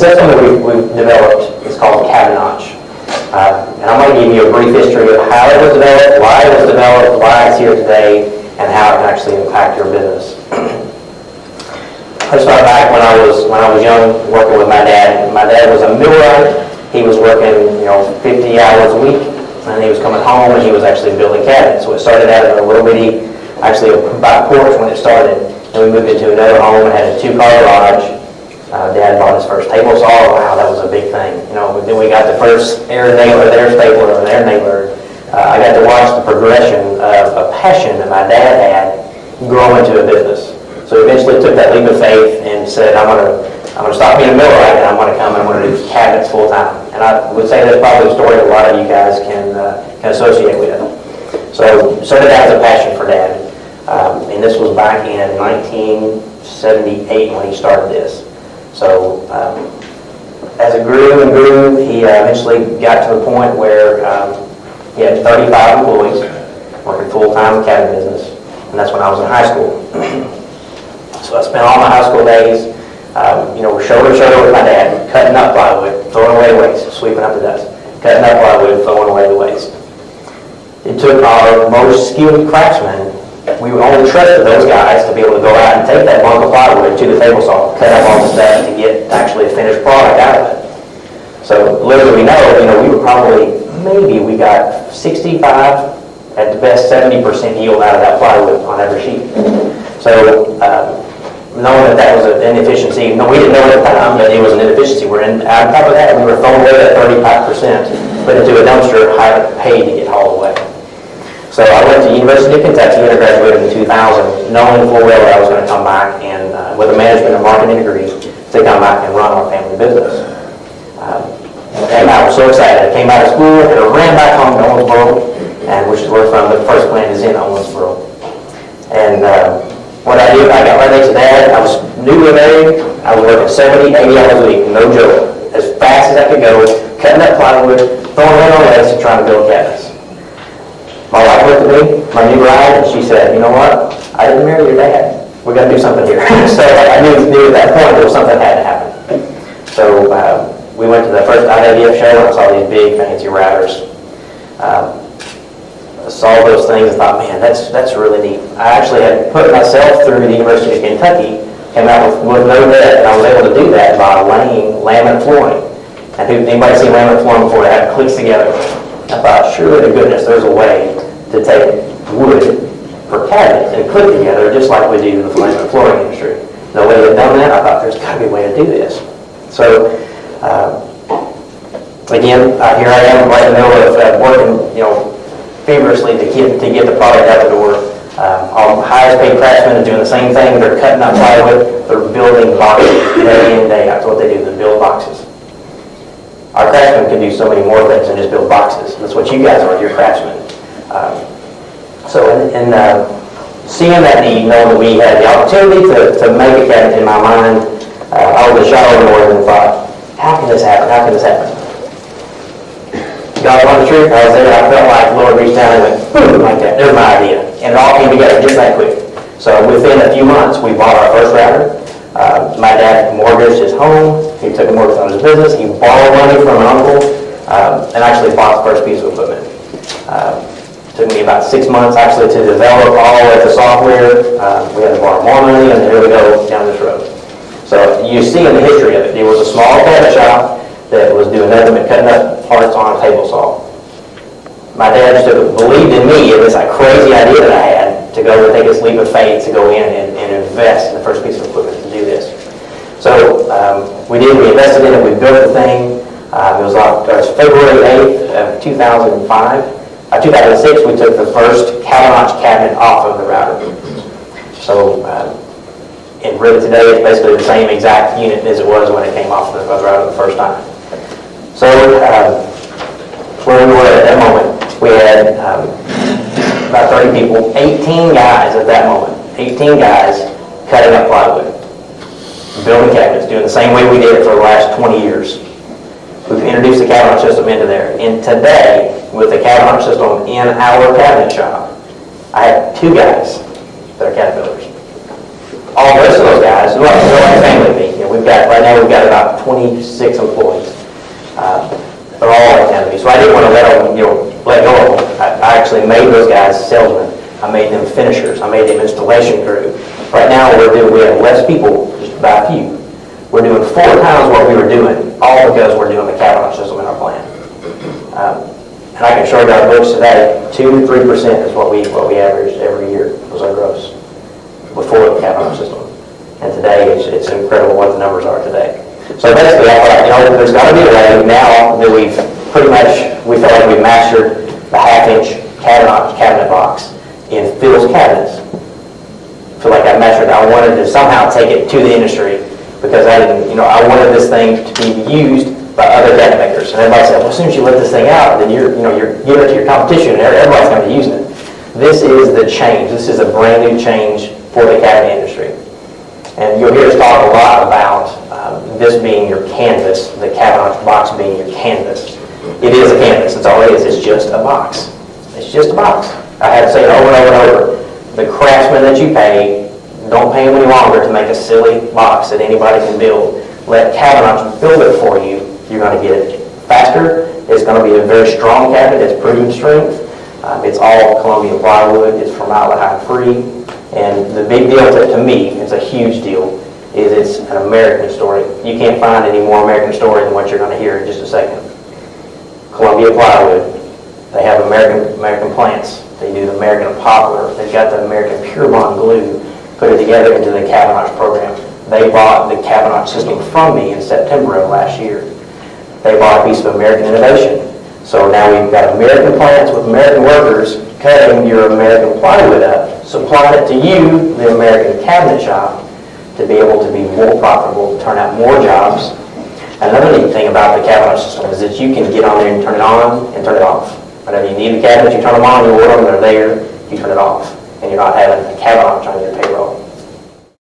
system that we've developed is called Cabinotch. And I'm going to give you a brief history of how it was developed, why it's here today, and how it can actually impact your business. I started back when I was young, working with my dad. My dad was a millwright. He was working, 50 hours a week, and he was coming home and he was actually building cabinets. So it started out in a little bitty, actually about a porch when it started. And we moved into another home and had a 2-car garage. Dad bought his first table saw. Wow, that was a big thing. Then we got the first air nailer, air stapler, and air nailer. I got to watch the progression of a passion that my dad had grow into a business. So he eventually took that leap of faith and said, I'm gonna stop being a millwright and I'm gonna come and I'm gonna do cabinets full time. And I would say that's probably a story that a lot of you guys can associate with. So started out as a passion for Dad. And this was back in 1978 when he started this. So as it grew and grew, he eventually got to the point where he had 35 employees working full-time cabinet business. And that's when I was in high school. So I spent all my high school days, shoulder to shoulder with my dad, cutting up plywood, throwing away waste, sweeping up the dust, cutting up plywood, throwing away the waste. It took our most skilled craftsmen. We only trusted those guys to be able to go out and take that bunk of plywood to the table saw, cut up all the stuff to get actually a finished product out of it. So little do we know, we were probably, maybe we got 65, at the best 70% yield out of that plywood on every sheet. So knowing that was an inefficiency, no, we didn't know at the time that it was an inefficiency. On top of that, we were throwing away that 35%, put into a dumpster, hired, paid to get hauled away. So I went to the University of Kentucky and I graduated in 2000, knowing full well that I was going to come back and with a management and marketing degree to come back and run our family business. And I was so excited. I came out of school and I ran back home to Owensboro, which is where the first plant is in Owensboro. And what I did, I got right next to Dad. I was newly married. I was working 70, 80 hours a week, no joke, as fast as I could go, cutting up plywood, throwing it on legs and trying to build cabinets. My wife looked at me, my new bride, and she said, you know what? I didn't marry your dad. We're going to do something here. So I knew at that point there was something that had to happen. So we went to the first IWF show and I saw these big fancy routers. I saw those things and thought, man, that's really neat. I actually had put myself through the University of Kentucky, came out with no debt, and I was able to do that by laying laminate flooring. And anybody seen laminate flooring before? It had clicks together. I thought, surely to goodness, there's a way to take wood for cabinets and click together just like we do in the laminate flooring industry. No way they've done that. I thought there's got to be a way to do this. So again, here I am right in the middle of working, feverishly to get the product out the door. Our highest paid craftsmen are doing the same thing. They're cutting up plywood. They're building boxes day in, day out. That's what they do. They build boxes. Our craftsmen can do so many more things than just build boxes. That's what you guys are, you're craftsmen. So seeing that need, knowing that we had the opportunity to make a cabinet in my mind, I was a shot over more than thought, how can this happen? How can this happen? God on the truth, I was there, I felt like the Lord reached down and went, boom, like that. There's my idea. And it all came together just that quick. So within a few months, we bought our first router. My dad mortgaged his home. He took a mortgage on his business. He borrowed money from an uncle and actually bought the first piece of equipment. Took me about 6 months actually to develop all of the software. We had to borrow more money, and here we go down this road. So you see in the history of it, it was a small cabinet shop that was doing nothing but cutting up parts on a table saw. My dad just believed in me and this crazy idea that I had to go and take this leap of faith to go in and invest in the first piece of equipment to do this. So we did. We invested in it. We built the thing. It was February 8th of 2005. 2006, we took the first Cabinotch cabinet off of the router. So and really today, it's basically the same exact unit as it was when it came off the router the first time. So where we were at that moment, we had about 30 people, 18 guys at that moment, 18 guys cutting up plywood, building cabinets, doing the same way we did it for the last 20 years. We've introduced the Cabinotch system into there. And today, with the Cabinotch system in our cabinet shop, I have 2 guys that are cabinet builders. All the rest of those guys, they're like family to me. We've got right now we've got about 26 employees. They're all like that to me. So I didn't want to let them, let go of them. I actually made those guys salesmen. I made them finishers. I made them installation crew. Right now we have less people, just by a few. We're doing 4 times what we were doing, all because we're doing the Cabinotch system in our plant. And I can show you our books today, 2 to 3% is what we averaged every year was our gross before the Cabinotch system. And today it's incredible what the numbers are today. So basically, I thought, there's got to be a way now that we feel like we've mastered the half-inch Cabinotch cabinet box in Phil's cabinets. I feel like I mastered it. I wanted to somehow take it to the industry because I wanted this thing to be used by other cabinet makers. And everybody said, well, as soon as you let this thing out, then you're giving it to your competition and everybody's going to be using it. This is the change. This is a brand new change for the cabinet industry. And you'll hear us talk a lot about this being your canvas, the Cabinotch box being your canvas. It is a canvas. That's all it is. It's just a box. It's just a box. I had to say it over and over and over. The craftsmen that you pay, don't pay them any longer to make a silly box that anybody can build. Let Cabinotch build it for you. You're going to get it faster. It's going to be a very strong cabinet. It's proven strength. It's all Columbia plywood. It's formaldehyde free. And the big deal to me, it's a huge deal, is it's an American story. You can't find any more American story than what you're going to hear in just a second. Columbia plywood. They have American plants. They do the American poplar. They've got the American Pure Bond glue. Put it together into the Cabinotch program. They bought the Cabinotch system from me in September of last year. They bought a piece of American innovation. So now we've got American plants with American workers cutting your American plywood up, supplying it to you, the American cabinet shop, to be able to be more profitable, turn out more jobs. And another neat thing about the Cabinotch system is that you can get on there and turn it on and turn it off. Whenever you need a cabinet, you turn them on, you order them, they're there, you turn it off. And you're not having a Cabinotch on your payroll.